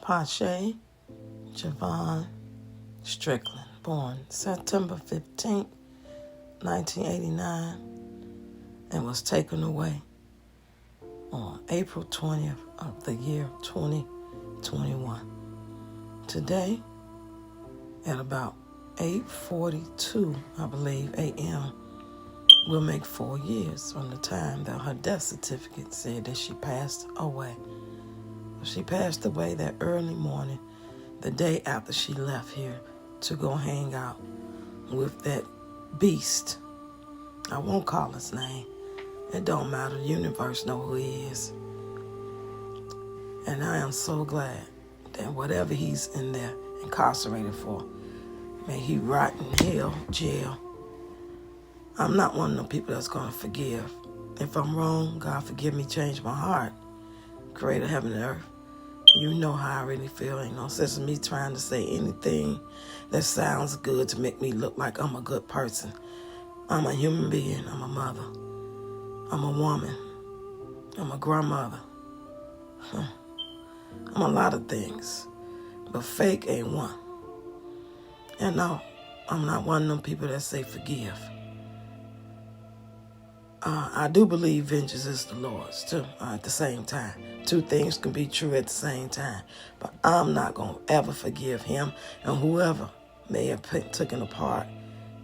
Pache Javon Strickland, born September 15th, 1989, and was taken away on April 20th of the year 2021. Today, at about 8:42, I believe, a.m., will make 4 years from the time that her death certificate said that she passed away. She passed away that early morning, the day after she left here to go hang out with that beast. I won't call his name. It don't matter. The universe know who he is. And I am so glad that whatever he's in there incarcerated for, may he rot in hell, jail. I'm not one of the people that's going to forgive. If I'm wrong, God forgive me, change my heart. Creator of heaven and earth. You know how I really feel. Ain't no sense in me trying to say anything that sounds good to make me look like I'm a good person. I'm a human being. I'm a mother. I'm a woman. I'm a grandmother. I'm a lot of things. But fake ain't one. And no, I'm not one of them people that say forgive. I do believe vengeance is the Lord's, too, at the same time. Two things can be true at the same time. But I'm not going to ever forgive him and whoever may have taken apart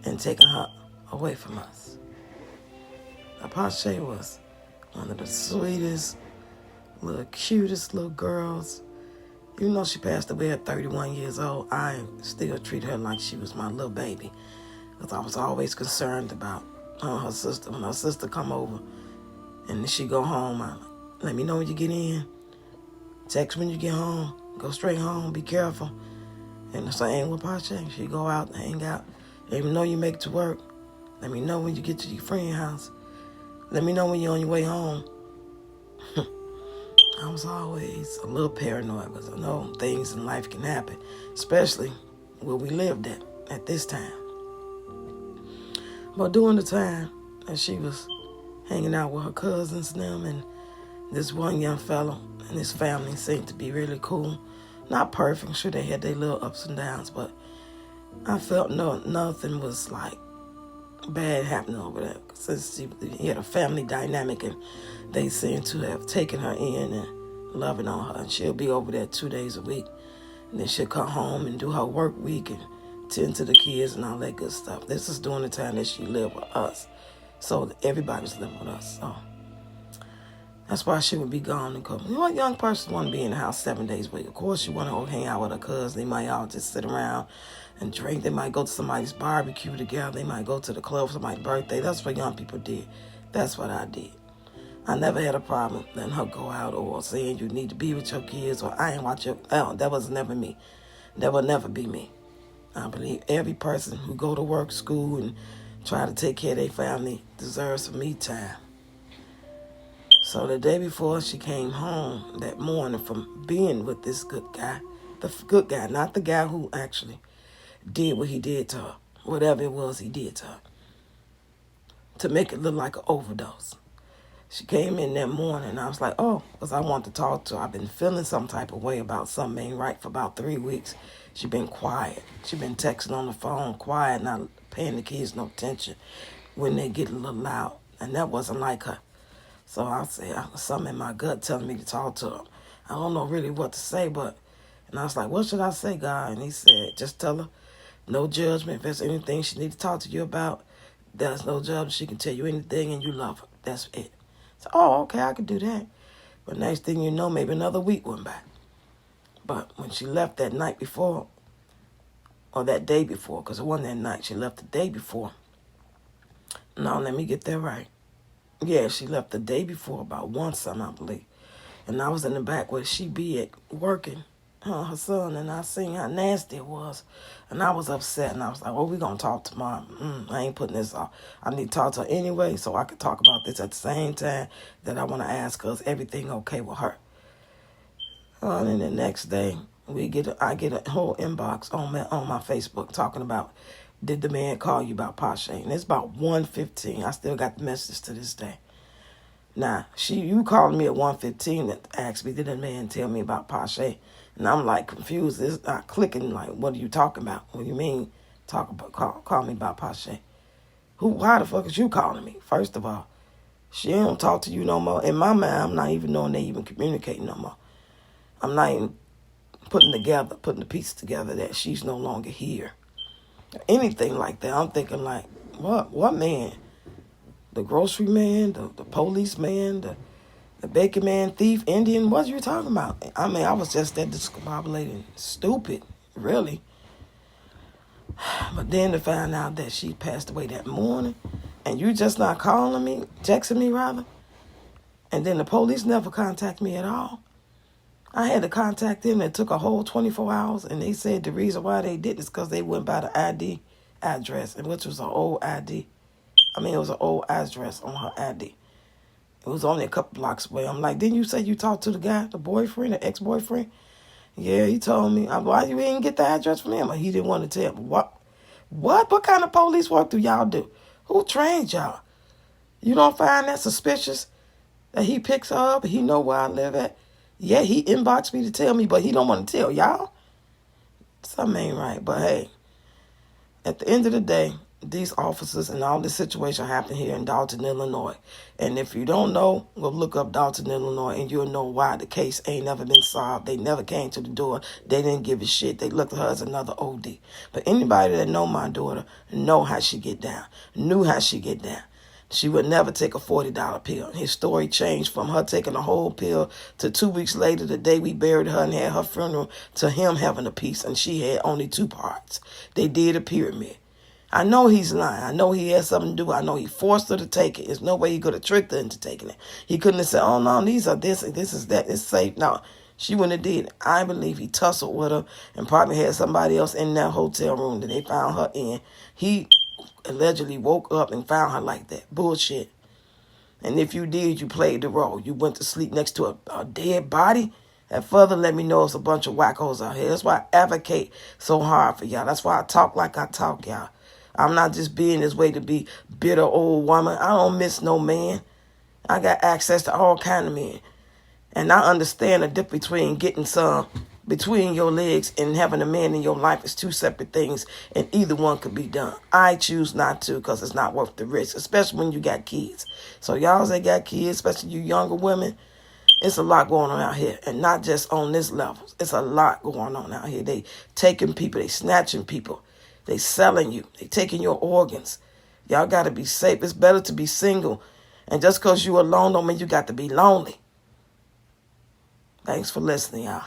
and taken her away from us. Apache was one of the sweetest, little cutest little girls. Even though she passed away at 31 years old, I still treat her like she was my little baby. Because I was always concerned about her sister. When her sister come over and then she go home, let me know when you get in. Text when you get home. Go straight home. Be careful. And the same with Pache. She go out and hang out. Let me know you make it to work. Let me know when you get to your friend's house. Let me know when you're on your way home. I was always a little paranoid because I know things in life can happen, especially where we lived at this time. But during the time that she was hanging out with her cousins and them, and this one young fellow and his family seemed to be really cool. Not perfect, I'm sure they had their little ups and downs, but I felt nothing was like bad happening over there. Since he had a family dynamic and they seemed to have taken her in and loving on her. And she'll be over there 2 days a week. And then she'll come home and do her work week and tend to the kids and all that good stuff. This is during the time that she lived with us. So everybody's living with us. So that's why she would be gone and come. You know, what young person want to be in the house 7 days a week? Of course, she want to go hang out with her cousins. They might all just sit around and drink. They might go to somebody's barbecue together. They might go to the club for somebody's birthday. That's what young people did. That's what I did. I never had a problem letting her go out or saying you need to be with your kids or I ain't watch your... that was never me. That will never be me. I believe every person who go to work, school, and try to take care of their family deserves some me time. So the day before she came home that morning from being with this good guy, the good guy, not the guy who actually did what he did to her, whatever it was he did to her, to make it look like an overdose. She came in that morning, and I was like, oh, because I want to talk to her. I've been feeling some type of way about something ain't right for about 3 weeks. She been quiet. She been texting on the phone, quiet, not paying the kids no attention when they get a little loud, and that wasn't like her. So I said, something in my gut telling me to talk to her. I don't know really what to say, and I was like, what should I say, God? And he said, just tell her, no judgment. If there's anything she needs to talk to you about, there's no judgment. She can tell you anything, and you love her. That's it. So, oh, okay, I could do that. But next thing you know, maybe another week went by. But when she left that night before, or that day before, because it wasn't that night, she left the day before. No, let me get that right. Yeah, she left the day before, about 1 something, I believe. And I was in the back where she be at working, her son, and I seen how nasty it was. And I was upset, and I was like, well, we're going to talk tomorrow. I ain't putting this off. I need to talk to her anyway so I can talk about this at the same time that I want to ask her, is everything okay with her? And then the next day, I get a whole inbox on my Facebook talking about, did the man call you about Pache? And it's about 1:15. I still got the message to this day. Now, you called me at 1:15 and asked me, did that man tell me about Pache? And I'm like confused. It's not clicking. Like, what are you talking about? What do you mean call me about Pache? Why the fuck is you calling me? First of all, she don't talk to you no more. In my mind, I'm not even knowing they even communicating no more. I'm not even putting the pieces together that she's no longer here. Anything like that. I'm thinking like, what man? The grocery man, the police man, the baker man, thief, Indian, what you talking about? I mean, I was just that discombobulated, stupid, really. But then to find out that she passed away that morning, and you just not calling me, texting me rather, and then the police never contact me at all. I had to contact them. It took a whole 24 hours, and they said the reason why they did this because they went by the ID address, and which was an old ID. I mean, it was an old address on her ID. It was only a couple blocks away. I'm like, didn't you say you talked to the guy, the boyfriend, the ex-boyfriend? Yeah, he told me. Why you didn't get the address from him? He didn't want to tell me. What kind of police work do y'all do? Who trained y'all? You don't find that suspicious that he picks her up, he know where I live at? Yeah, he inboxed me to tell me, but he don't want to tell y'all? Something ain't right. But hey, at the end of the day, these officers and all this situation happened here in Dalton, Illinois. And if you don't know, go look up Dalton, Illinois, and you'll know why the case ain't never been solved. They never came to the door. They didn't give a shit. They looked at her as another OD. But anybody that know my daughter know how she get down, knew how she get down. She would never take a $40 pill. His story changed from her taking a whole pill to 2 weeks later, the day we buried her and had her funeral, to him having a piece, and she had only 2 parts. They did a pyramid. I know he's lying. I know he had something to do. I know he forced her to take it. There's no way he could have tricked her into taking it. He couldn't have said, oh, no, these are this is that. It's safe. No, she wouldn't have did it. I believe he tussled with her and probably had somebody else in that hotel room that they found her in. He allegedly woke up and found her like that. Bullshit. And if you did, you played the role. You went to sleep next to a dead body. That further let me know it's a bunch of wackos out here. That's why I advocate so hard for y'all. That's why I talk like I talk, y'all. I'm not just being this way to be bitter old woman. I don't miss no man. I got access to all kind of men. And I understand the difference between getting some between your legs and having a man in your life is 2 separate things, and either one could be done. I choose not to because it's not worth the risk, especially when you got kids. So y'all that got kids, especially you younger women, it's a lot going on out here, and not just on this level. It's a lot going on out here. They taking people, they snatching people. They selling you. They taking your organs. Y'all got to be safe. It's better to be single. And just because you alone don't mean you got to be lonely. Thanks for listening, y'all.